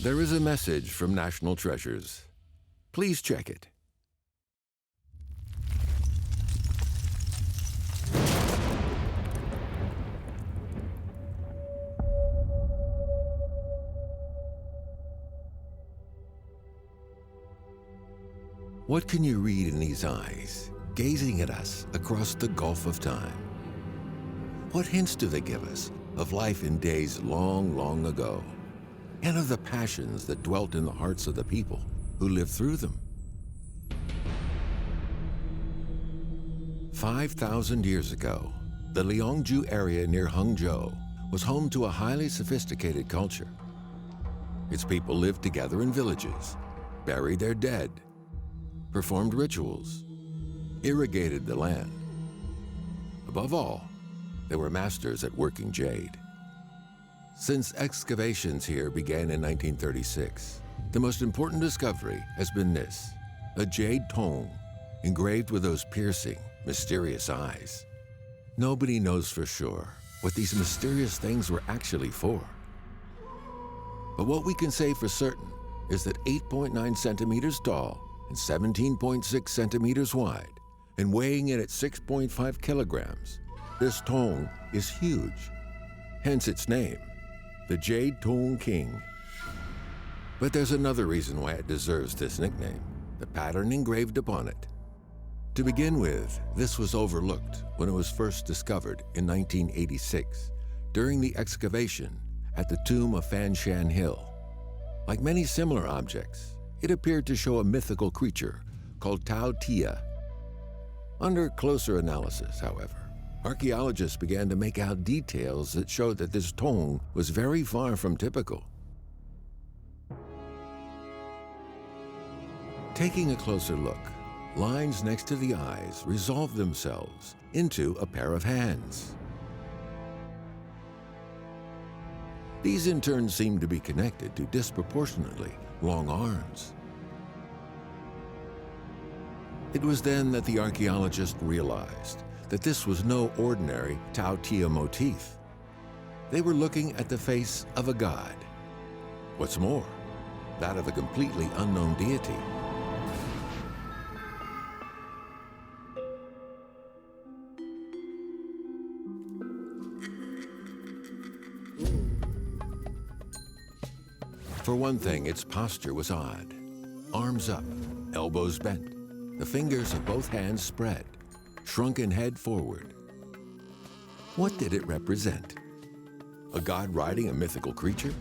There is a message from National Treasures. Please check it. What can you read in these eyes, gazing at us across the gulf of time? What hints do they give us of life in days long, long ago, and of the passions that dwelt in the hearts of the people who lived through them? 5,000 years ago, the Liangzhu area near Hangzhou was home to a highly sophisticated culture. Its people lived together in villages, buried their dead, performed rituals, irrigated the land. Above all, they were masters at working jade. Since excavations here began in 1936, the most important discovery has been this: a jade Cong engraved with those piercing, mysterious eyes. Nobody knows for sure what these mysterious things were actually for. But what we can say for certain is that 8.9 centimeters tall and 17.6 centimeters wide, and weighing in at 6.5 kilograms, this Cong is huge. Hence its name, the Jade Cong King. But there's another reason why it deserves this nickname: the pattern engraved upon it. To begin with, this was overlooked when it was first discovered in 1986 during the excavation at the tomb of Fanshan Hill. Like many similar objects, it appeared to show a mythical creature called Tao Tia. Under closer analysis, however, archaeologists began to make out details that showed that this Cong was very far from typical. Taking a closer look, lines next to the eyes resolve themselves into a pair of hands. These in turn seem to be connected to disproportionately long arms. It was then that the archaeologist realized that this was no ordinary Tao Tia motif. They were looking at the face of a god. What's more, that of a completely unknown deity. For one thing, its posture was odd. Arms up, elbows bent, the fingers of both hands spread, shrunken head forward. What did it represent? A god riding a mythical creature?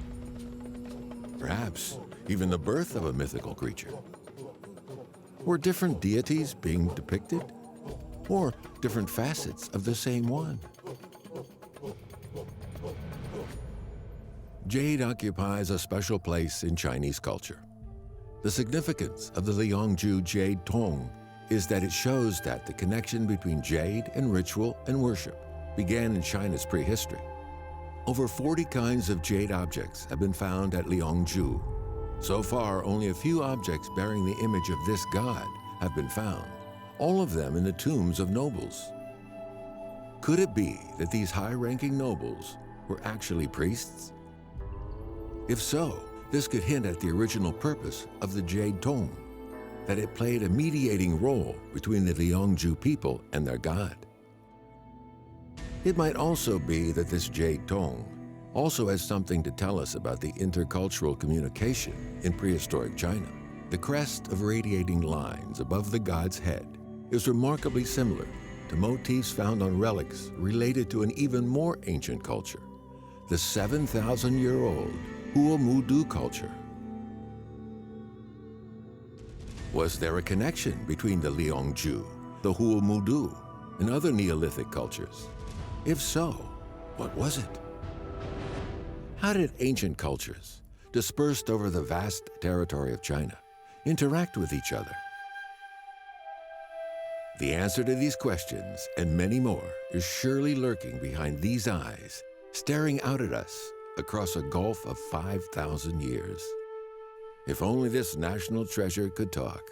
Perhaps even the birth of a mythical creature. Were different deities being depicted? Or different facets of the same one? Jade occupies a special place in Chinese culture. The significance of the Liangzhu Jade Cong is that it shows that the connection between jade and ritual and worship began in China's prehistory. Over 40 kinds of jade objects have been found at Liangzhu. So far, only a few objects bearing the image of this god have been found, all of them in the tombs of nobles. Could it be that these high-ranking nobles were actually priests? If so, this could hint at the original purpose of the Jade Cong, that it played a mediating role between the Liangzhu people and their god. It might also be that this Jade Cong also has something to tell us about the intercultural communication in prehistoric China. The crest of radiating lines above the god's head is remarkably similar to motifs found on relics related to an even more ancient culture, the 7,000-year-old Mudu culture. Was there a connection between the Liangzhu, the Mudu, and other Neolithic cultures? If so, what was it? How did ancient cultures, dispersed over the vast territory of China, interact with each other? The answer to these questions, and many more, is surely lurking behind these eyes, staring out at us across a gulf of 5,000 years. If only this national treasure could talk.